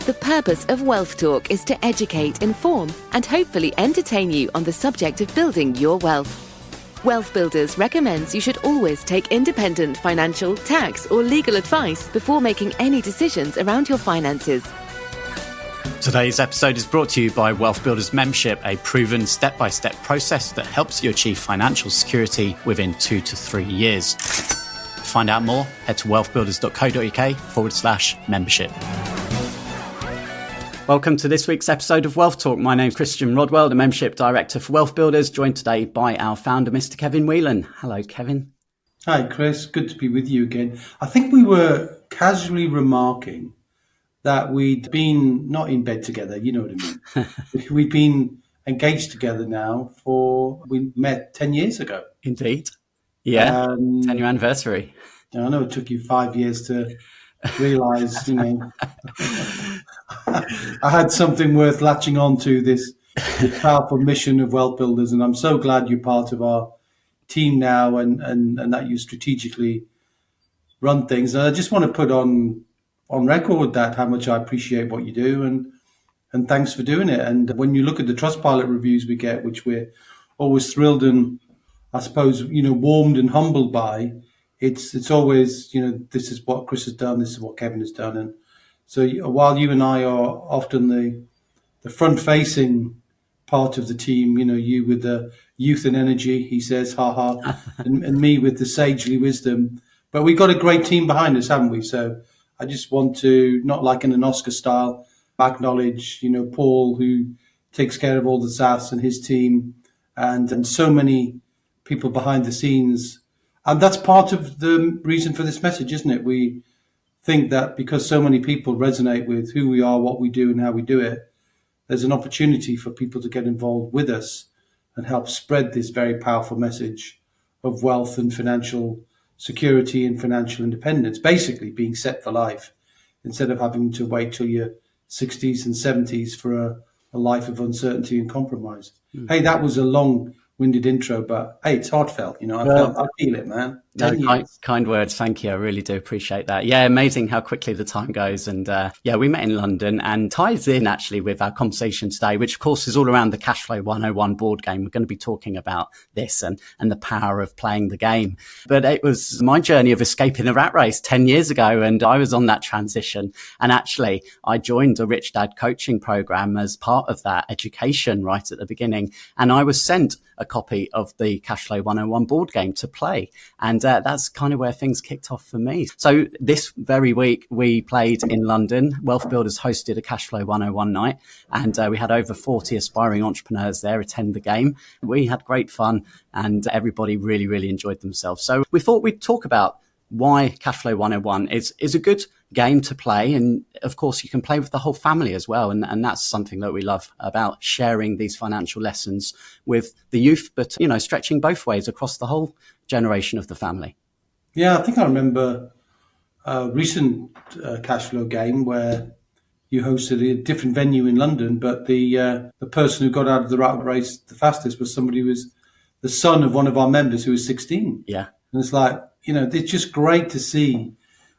The purpose of Wealth Talk is to educate, inform, and hopefully entertain you on the subject of building your wealth. WealthBuilders recommends you should always take independent financial, tax, or legal advice before making any decisions around your finances. Today's episode is brought to you by WealthBuilders Membership, a proven step-by-step process that helps you achieve financial security within 2 to 3 years. To find out more, head to wealthbuilders.co.uk/membership. Welcome to this week's episode of Wealth Talk. My name's Christian Rodwell, the Membership Director for WealthBuilders, joined today by our founder, Mr. Kevin Whelan. Hello, Kevin. Hi, Chris. Good to be with you again. I think we were casually remarking that we'd been not in bed together, you know what I mean. We've been engaged together now we met 10 years ago. Indeed. Yeah, 10-year anniversary. I know it took you 5 years to realise, I had something worth latching on to, this powerful mission of WealthBuilders, and I'm so glad you're part of our team now and that you strategically run things. And I just want to put on record that how much I appreciate what you do and thanks for doing it. And when you look at the Trustpilot reviews we get, which we're always thrilled and I suppose, warmed and humbled by, it's always, this is what Chris has done, this is what Kevin has done. And so while you and I are often the front-facing part of the team, you with the youth and energy, he says, and me with the sagely wisdom. But we've got a great team behind us, haven't we? So I just want to, not like in an Oscar style, acknowledge, Paul, who takes care of all the SSAS and his team, and so many people behind the scenes. And that's part of the reason for this message, isn't it? We think that because so many people resonate with who we are, what we do, and how we do it, there's an opportunity for people to get involved with us and help spread this very powerful message of wealth and financial security and financial independence, basically being set for life instead of having to wait till your 60s and 70s for a life of uncertainty and compromise. Hey, that was a long-winded intro, but hey, it's heartfelt. I feel it, man. Kind words. Thank you. I really do appreciate that. Yeah, amazing how quickly the time goes. And we met in London and ties in actually with our conversation today, which of course is all around the Cashflow 101 board game. We're going to be talking about this and the power of playing the game. But it was my journey of escaping a rat race 10 years ago. And I was on that transition. And actually, I joined a Rich Dad coaching program as part of that education right at the beginning. And I was sent a copy of the Cashflow 101 board game to play. And that's kind of where things kicked off for me. So this very week we played in London. WealthBuilders hosted a Cashflow 101 night, and we had over 40 aspiring entrepreneurs there attend the game. We had great fun and everybody really, really enjoyed themselves. So we thought we'd talk about why Cashflow 101 is a good game to play. And of course, you can play with the whole family as well. And that's something that we love about sharing these financial lessons with the youth, but, stretching both ways across the whole generation of the family. Yeah, I think I remember a recent Cashflow game where you hosted a different venue in London, but the person who got out of the rat race the fastest was somebody who was the son of one of our members who was 16. Yeah. And it's like, it's just great to see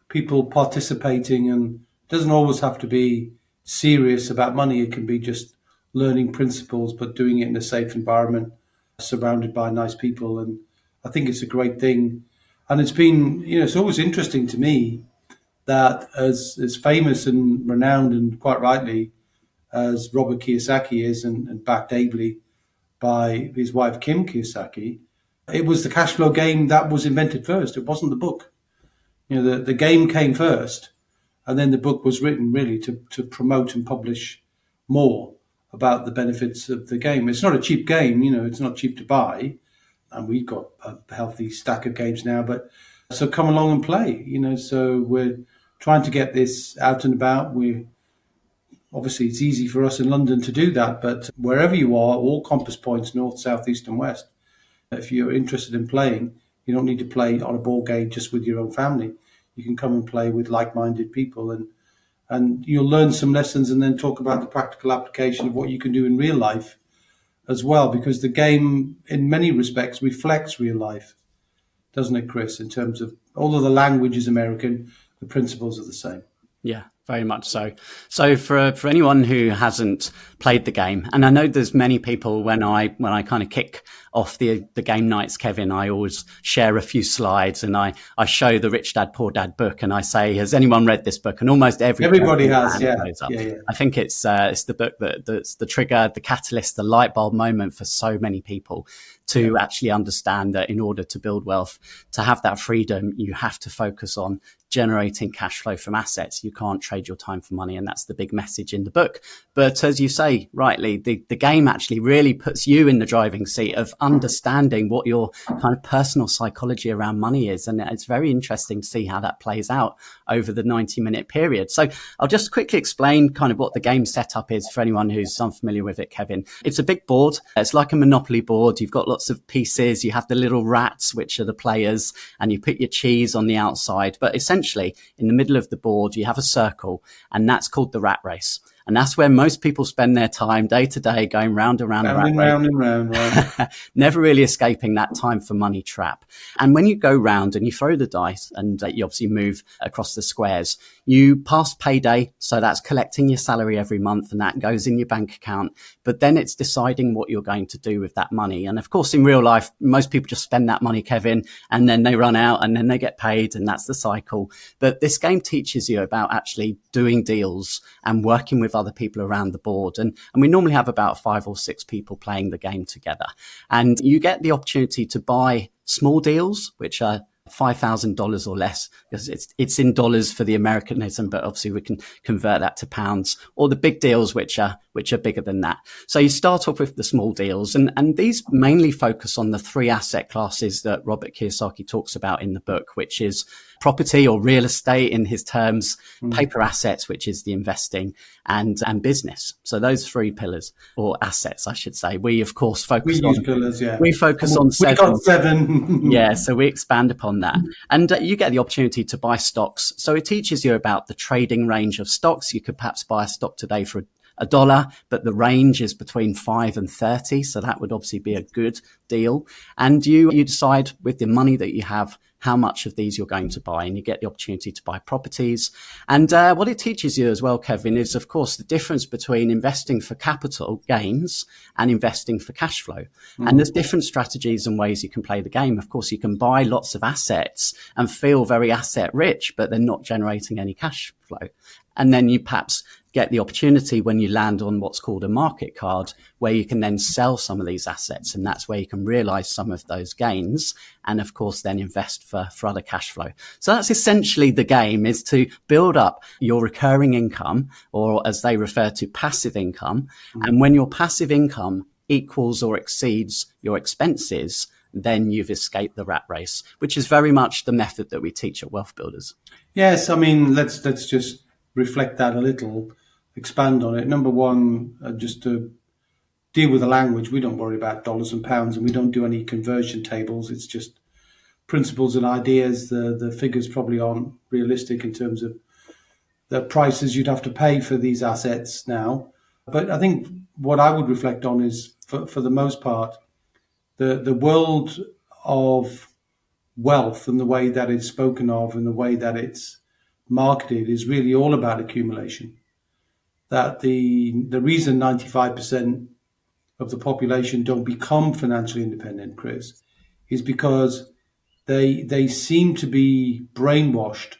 people participating, and it doesn't always have to be serious about money. It can be just learning principles, but doing it in a safe environment, surrounded by nice people. And I think it's a great thing. And it's been, it's always interesting to me that as famous and renowned and quite rightly as Robert Kiyosaki is and backed ably by his wife, Kim Kiyosaki, it was the Cashflow game that was invented first. It wasn't the book. The game came first, and then the book was written really to promote and publish more about the benefits of the game. It's not a cheap game, it's not cheap to buy. And we've got a healthy stack of games now, but so come along and play, so we're trying to get this out and about. Obviously it's easy for us in London to do that, but wherever you are, all compass points, north, south, east and west, if you're interested in playing, you don't need to play on a board game just with your own family. You can come and play with like-minded people and you'll learn some lessons and then talk about the practical application of what you can do in real life as well, because the game in many respects reflects real life, doesn't it, Chris, in terms of, although the language is American, the principles are the same. Yeah, very much so. So for anyone who hasn't played the game, and I know there's many people when I kind of kick off the game nights, Kevin, I always share a few slides and I show the Rich Dad Poor Dad book and I say, has anyone read this book? And almost everybody has. Yeah. I think it's the book that's the trigger, the catalyst, the light bulb moment for so many people to actually understand that in order to build wealth, to have that freedom, you have to focus on generating cash flow from assets. You can't trade your time for money. And that's the big message in the book. But as you say, rightly, the game actually really puts you in the driving seat of understanding what your kind of personal psychology around money is. And it's very interesting to see how that plays out over the 90-minute period. So I'll just quickly explain kind of what the game setup is for anyone who's unfamiliar with it, Kevin. It's a big board. It's like a Monopoly board. You've got lots of pieces. You have the little rats, which are the players, and you put your cheese on the outside. But essentially, in the middle of the board, you have a circle, and that's called the rat race. And that's where most people spend their time day to day, going round and round and round. Never really escaping that time for money trap. And when you go round and you throw the dice and you obviously move across the squares, you pass payday. So that's collecting your salary every month and that goes in your bank account. But then it's deciding what you're going to do with that money. And of course, in real life, most people just spend that money, Kevin, and then they run out and then they get paid. And that's the cycle. But this game teaches you about actually doing deals and working with other people around the board. And we normally have about 5 or 6 people playing the game together. And you get the opportunity to buy small deals, which are $5,000 or less, because it's in dollars for the Americanism, but obviously we can convert that to pounds, or the big deals, which are bigger than that. So you start off with the small deals, and these mainly focus on the 3 asset classes that Robert Kiyosaki talks about in the book, which is property or real estate in his terms, paper assets, which is the investing, and business. So those 3 pillars, or assets, I should say. We of course focus on pillars, yeah. We focus on 7. We got 7. Yeah, so we expand upon that. And you get the opportunity to buy stocks. So it teaches you about the trading range of stocks. You could perhaps buy a stock today for $1, but the range is between 5 and 30. So that would obviously be a good deal. And you decide with the money that you have how much of these you're going to buy, and you get the opportunity to buy properties. And what it teaches you as well, Kevin, is of course the difference between investing for capital gains and investing for cash flow. And there's different strategies and ways you can play the game. Of course, you can buy lots of assets and feel very asset rich, but they're not generating any cash flow. And then you perhaps get the opportunity when you land on what's called a market card, where you can then sell some of these assets. And that's where you can realize some of those gains. And of course, then invest for other cash flow. So that's essentially the game, is to build up your recurring income, or as they refer to, passive income. And when your passive income equals or exceeds your expenses, then you've escaped the rat race, which is very much the method that we teach at WealthBuilders. Yes, I mean, let's just reflect that a little, expand on it. Number one, just to deal with the language, we don't worry about dollars and pounds, and we don't do any conversion tables. It's just principles and ideas. The figures probably aren't realistic in terms of the prices you'd have to pay for these assets now. But I think what I would reflect on is, for the most part, the world of wealth and the way that it's spoken of and the way that it's marketed is really all about accumulation. That the reason 95% of the population don't become financially independent, Chris, is because they seem to be brainwashed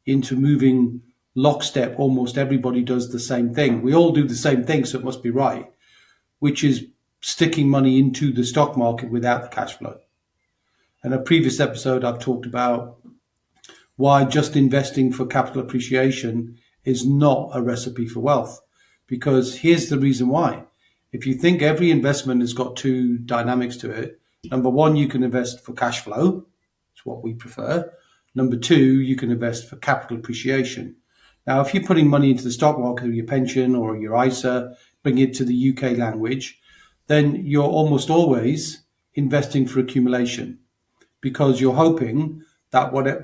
into moving lockstep. Almost everybody does the same thing. We all do the same thing, so it must be right, which is sticking money into the stock market without the cash flow. In a previous episode, I've talked about why just investing for capital appreciation is not a recipe for wealth. Because here's the reason why. If you think every investment has got 2 dynamics to it, number one, you can invest for cash flow. It's what we prefer. Number 2, you can invest for capital appreciation. Now, if you're putting money into the stock market or your pension or your ISA, bring it to the UK language, then you're almost always investing for accumulation, because you're hoping that whatever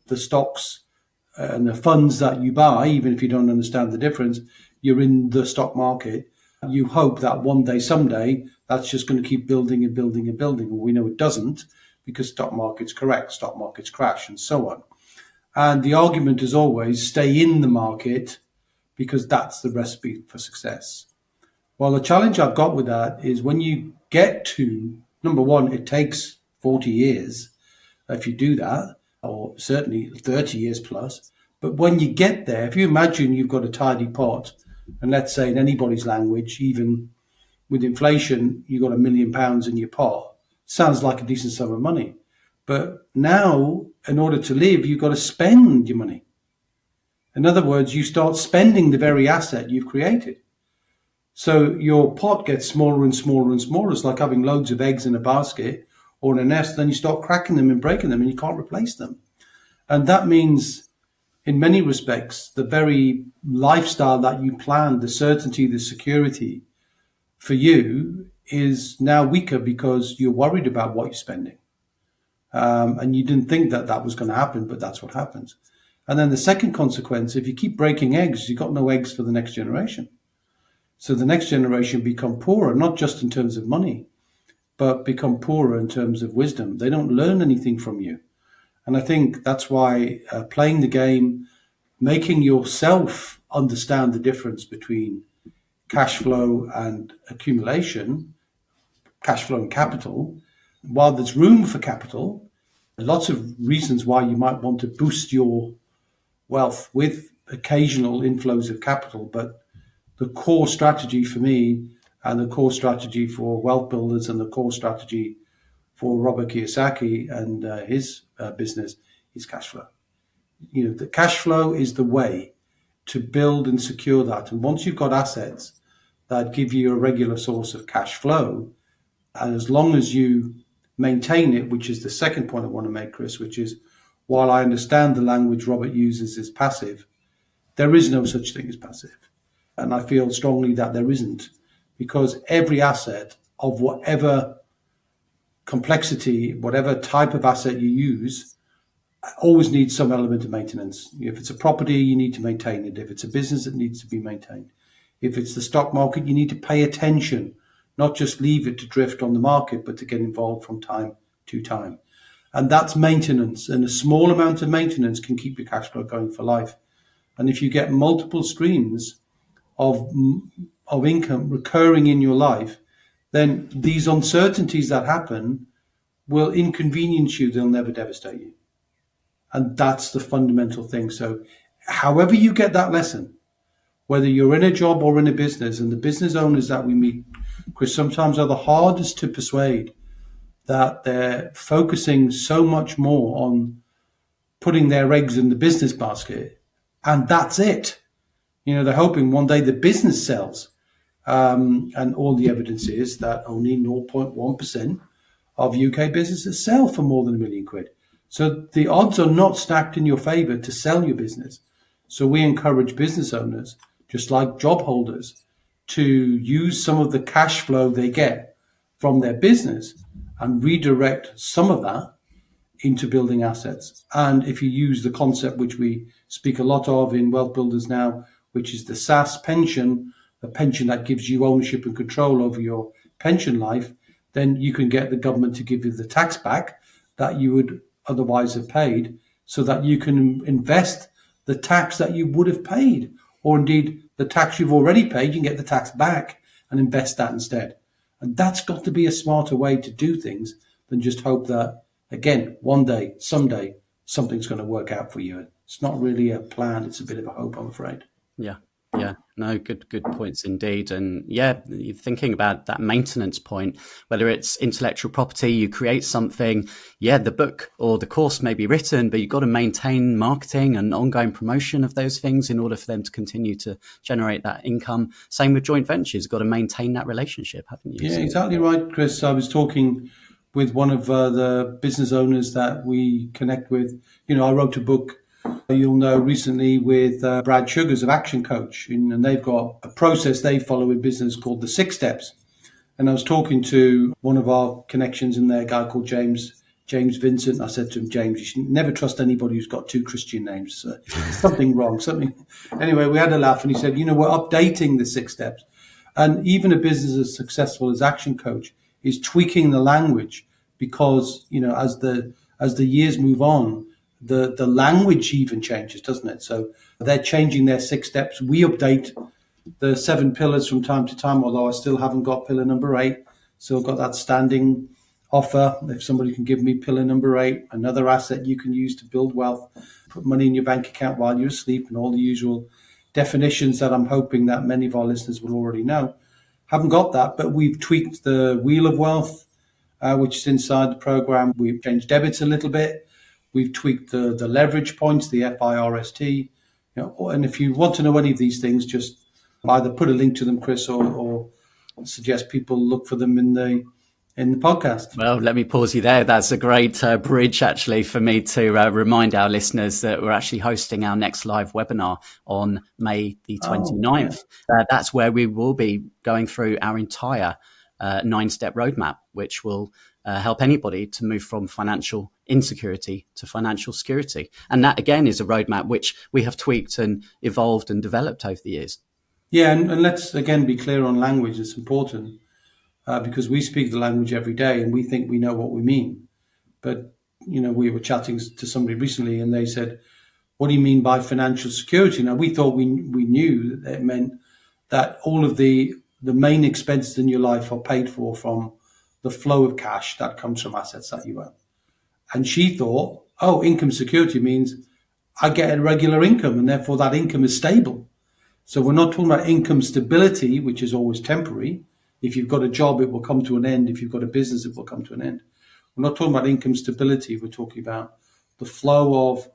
the stocks and the funds that you buy, even if you don't understand the difference, you're in the stock market. You hope that one day, someday, that's just going to keep building and building and building. Well, we know it doesn't, because stock markets correct, stock markets crash, and so on. And the argument is always stay in the market because that's the recipe for success. Well, the challenge I've got with that is when you get to, number one, it takes 40 years if you do that, or certainly 30 years plus. But when you get there, if you imagine you've got a tidy pot, and let's say in anybody's language, even with inflation, you've got £1 million in your pot, sounds like a decent sum of money. But now, in order to live, you've got to spend your money. In other words, you start spending the very asset you've created. So your pot gets smaller and smaller and smaller. It's like having loads of eggs in a basket or in a nest. Then you start cracking them and breaking them and you can't replace them. And that means, in many respects, the very lifestyle that you planned, the certainty, the security for you is now weaker because you're worried about what you're spending. And you didn't think that that was going to happen, but that's what happens. And then the second consequence, if you keep breaking eggs, you've got no eggs for the next generation. So the next generation become poorer, not just in terms of money, but become poorer in terms of wisdom. They don't learn anything from you. And I think that's why playing the game, making yourself understand the difference between cash flow and accumulation, cash flow and capital, while there's room for capital, lots of reasons why you might want to boost your wealth with occasional inflows of capital. But the core strategy for me and the core strategy for WealthBuilders and the core strategy for Robert Kiyosaki and his business is cash flow. You know, the cash flow is the way to build and secure that. And once you've got assets that give you a regular source of cash flow, and as long as you maintain it, which is the second point I want to make, Chris, which is while I understand the language Robert uses is passive, there is no such thing as passive. And I feel strongly that there isn't, because every asset of whatever complexity, whatever type of asset you use, always needs some element of maintenance. If it's a property, you need to maintain it. If it's a business, it needs to be maintained. If it's the stock market, you need to pay attention, not just leave it to drift on the market, but to get involved from time to time. And that's maintenance. And a small amount of maintenance can keep your cash flow going for life. And if you get multiple streams of income recurring in your life, then these uncertainties that happen will inconvenience you. They'll never devastate you. And that's the fundamental thing. So however you get that lesson, whether you're in a job or in a business, and the business owners that we meet, Chris, sometimes are the hardest to persuade, that they're focusing so much more on putting their eggs in the business basket, and that's it. You know, they're hoping one day the business sells. And all the evidence is that only 0.1% of UK businesses sell for more than £1 million. So the odds are not stacked in your favor to sell your business. So we encourage business owners, just like job holders, to use some of the cash flow they get from their business and redirect some of that into building assets. And if you use the concept which we speak a lot of in WealthBuilders now, which is the SSAS pension, a pension that gives you ownership and control over your pension life, then you can get the government to give you the tax back that you would otherwise have paid, so that you can invest the tax that you would have paid, or indeed the tax you've already paid, you can get the tax back and invest that instead. And that's got to be a smarter way to do things than just hope that, again, one day, someday, something's going to work out for you. It's not really a plan. It's a bit of a hope, I'm afraid. Yeah. Yeah, no, good points indeed. And yeah, you're thinking about that maintenance point, whether it's intellectual property, you create something, yeah, the book or the course may be written, but you've got to maintain marketing and ongoing promotion of those things in order for them to continue to generate that income. Same with joint ventures, you've got to maintain that relationship, haven't you? Yeah, exactly right, Chris. I was talking with one of the business owners that we connect with. You know, I wrote a book, you'll know, recently with Brad Sugars of Action Coach, and they've got a process they follow in business called the 6 steps. And I was talking to one of our connections in there, a guy called James Vincent. I said to him, James, you should never trust anybody who's got 2 Christian names. Something wrong, something. Anyway, we had a laugh, and he said, you know, we're updating the 6 steps. And even a business as successful as Action Coach is tweaking the language, because, you know, as the years move on, the language even changes, doesn't it? So they're changing their 6 steps. We update the 7 pillars from time to time, although I still haven't got pillar number 8. Still got that standing offer. If somebody can give me pillar number 8, another asset you can use to build wealth, put money in your bank account while you're asleep, and all the usual definitions that I'm hoping that many of our listeners will already know. Haven't got that, but we've tweaked the Wheel of Wealth, which is inside the program. We've changed debits a little bit. We've tweaked the leverage points, the FIRST. And if you want to know any of these things, just either put a link to them, Chris, or suggest people look for them in the podcast. Well, let me pause you there. That's a great bridge, actually, for me to remind our listeners that we're actually hosting our next live webinar on May the 29th. That's where we will be going through our entire 9-step roadmap, which will help anybody to move from financial insecurity to financial security. And that, again, is a roadmap which we have tweaked and evolved and developed over the years. Yeah, and let's, again, be clear on language. It's important. Because we speak the language every day and we think we know what we mean. But, we were chatting to somebody recently and they said, what do you mean by financial security? Now, we thought we knew that it meant that all of the main expenses in your life are paid for from the flow of cash that comes from assets that you own. And she thought, income security means I get a regular income and therefore that income is stable. So we're not talking about income stability, which is always temporary. If you've got a job, it will come to an end. If you've got a business, it will come to an end. We're not talking about income stability. We're talking about the flow of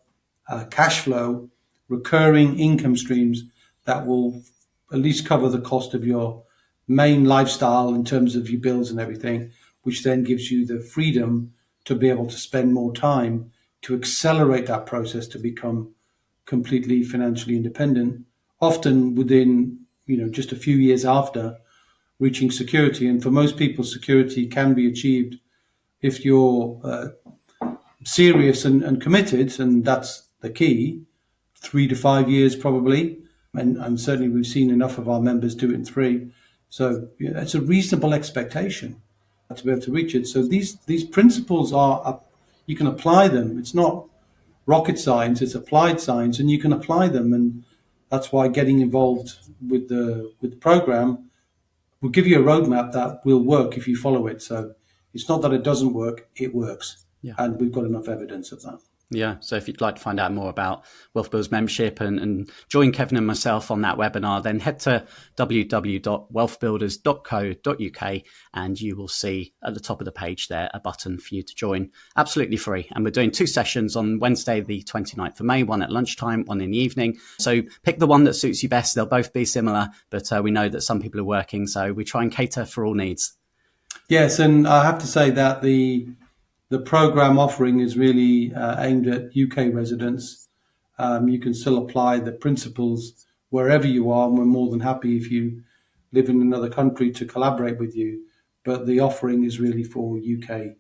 cash flow, recurring income streams that will at least cover the cost of your main lifestyle in terms of your bills and everything, which then gives you the freedom to be able to spend more time to accelerate that process to become completely financially independent, often within, just a few years after reaching security. And for most people, security can be achieved if you're serious and committed, and that's the key, 3 to 5 years probably. And certainly we've seen enough of our members do it in 3. So it's a reasonable expectation to be able to reach it. So these principles are, you can apply them. It's not rocket science, it's applied science, and you can apply them. And that's why getting involved with the program will give you a roadmap that will work if you follow it. So it's not that it doesn't work, it works. Yeah. And we've got enough evidence of that. Yeah. So if you'd like to find out more about WealthBuilders membership and join Kevin and myself on that webinar, then head to www.wealthbuilders.co.uk and you will see at the top of the page there a button for you to join. Absolutely free. And we're doing 2 sessions on Wednesday, the 29th of May, one at lunchtime, one in the evening. So pick the one that suits you best. They'll both be similar, but we know that some people are working, so we try and cater for all needs. Yes. And I have to say that the program offering is really aimed at UK residents. You can still apply the principles wherever you are, and we're more than happy if you live in another country to collaborate with you. But the offering is really for UK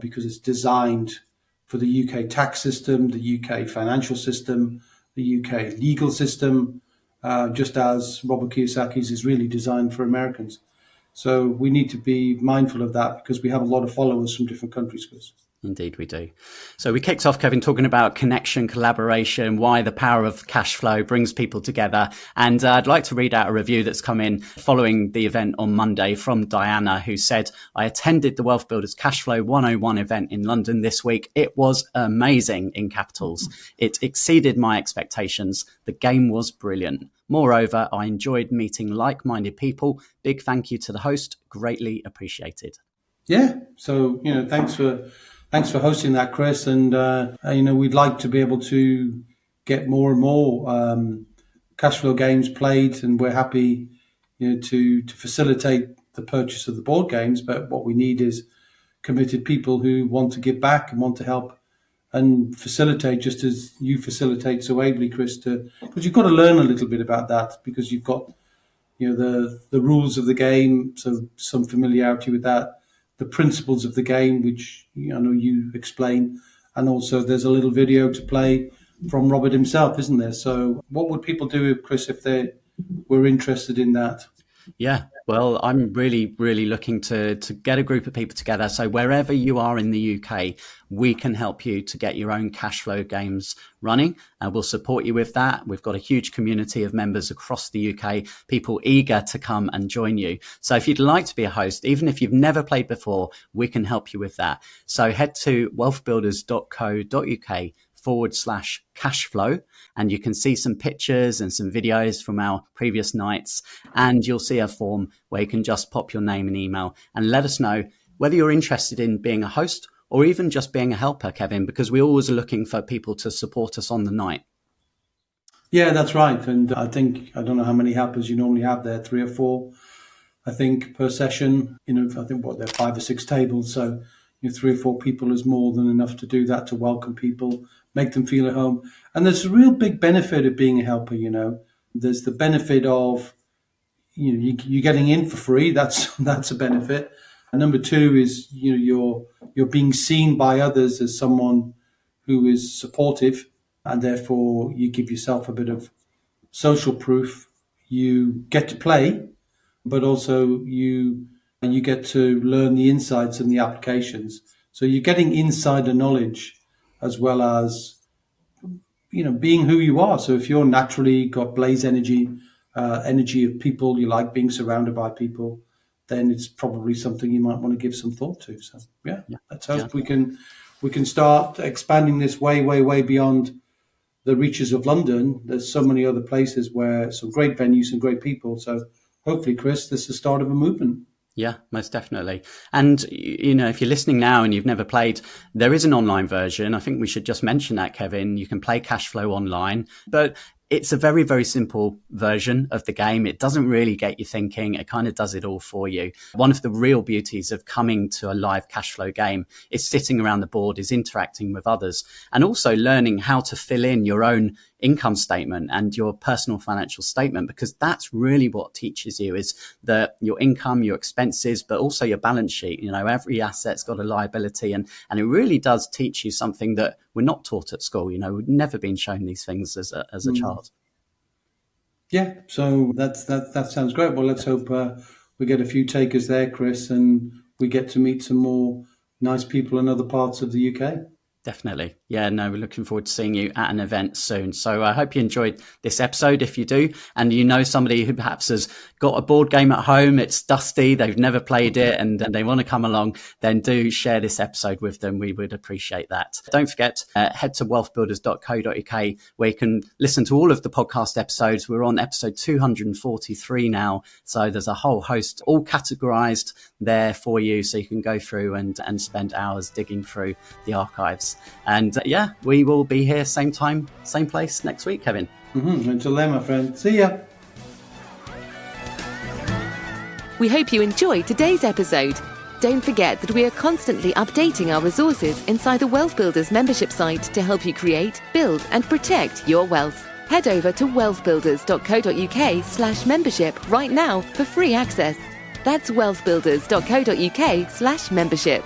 because it's designed for the UK tax system, the UK financial system, the UK legal system, just as Robert Kiyosaki's is really designed for Americans. So we need to be mindful of that because we have a lot of followers from different countries, Chris. Indeed, we do. So we kicked off, Kevin, talking about connection, collaboration, why the power of cash flow brings people together. And I'd like to read out a review that's come in following the event on Monday from Diana, who said, I attended the Wealth Builders Cashflow 101 event in London this week. It was amazing, in capitals. It exceeded my expectations. The game was brilliant. Moreover, I enjoyed meeting like-minded people. Big thank you to the host. Greatly appreciated. Yeah. So, thanks for hosting that, Chris. And, we'd like to be able to get more and more cash flow games played. And we're happy, to facilitate the purchase of the board games. But what we need is committed people who want to give back and want to help and facilitate, just as you facilitate so ably, Chris, because you've got to learn a little bit about that because you've got, the rules of the game, so some familiarity with that, the principles of the game, which I know you explain, and also there's a little video to play from Robert himself, isn't there? So what would people do, Chris, if they were interested in that? Yeah, well, I'm really, really looking to get a group of people together. So wherever you are in the UK, we can help you to get your own cash flow games running, and we'll support you with that. We've got a huge community of members across the UK, people eager to come and join you. So if you'd like to be a host, even if you've never played before, we can help you with that. So head to wealthbuilders.co.uk/cashflow, and you can see some pictures and some videos from our previous nights, and you'll see a form where you can just pop your name and email and let us know whether you're interested in being a host or even just being a helper, Kevin, because we always are looking for people to support us on the night. Yeah, that's right. And I don't know how many helpers you normally have there, 3 or 4, I think, per session. I think there are 5 or 6 tables. So 3 or 4 people is more than enough to do that, to welcome people, make them feel at home. And there's a real big benefit of being a helper. There's the benefit of you're getting in for free. That's a benefit. And number 2 is you're being seen by others as someone who is supportive, and therefore you give yourself a bit of social proof. You get to play, but also you get to learn the insights and the applications. So you're getting insider knowledge as well as being who you are. So if you're naturally got blaze energy of people, you like being surrounded by people, then it's probably something you might want to give some thought to. So let's hope we can start expanding this way beyond the reaches of London. There's so many other places where some great venues, some great people. So hopefully, Chris, this is the start of a movement. Yeah, most definitely. And, if you're listening now and you've never played, there is an online version. I think we should just mention that, Kevin. You can play Cashflow online, but it's a very, very simple version of the game. It doesn't really get you thinking. It kind of does it all for you. One of the real beauties of coming to a live Cashflow game is sitting around the board, is interacting with others, and also learning how to fill in your own income statement and your personal financial statement, because that's really what teaches you is your income, your expenses, but also your balance sheet. Every asset's got a liability, and it really does teach you something that we're not taught at school. We've never been shown these things as a child. Yeah, so that sounds great. Well, let's hope we get a few takers there, Chris, and we get to meet some more nice people in other parts of the UK. Definitely. Yeah, no, we're looking forward to seeing you at an event soon. So I hope you enjoyed this episode. If you do, and somebody who perhaps has got a board game at home, it's dusty, they've never played it, and they want to come along, then do share this episode with them. We would appreciate that. Don't forget, head to wealthbuilders.co.uk, where you can listen to all of the podcast episodes. We're on episode 243 now. So there's a whole host all categorized there for you. So you can go through and spend hours digging through the archives. And we will be here same time, same place next week, Kevin. Until then, my friend. See ya. We hope you enjoyed today's episode. Don't forget that we are constantly updating our resources inside the Wealth Builders membership site to help you create, build, and protect your wealth. Head over to wealthbuilders.co.uk/membership right now for free access. That's wealthbuilders.co.uk/membership.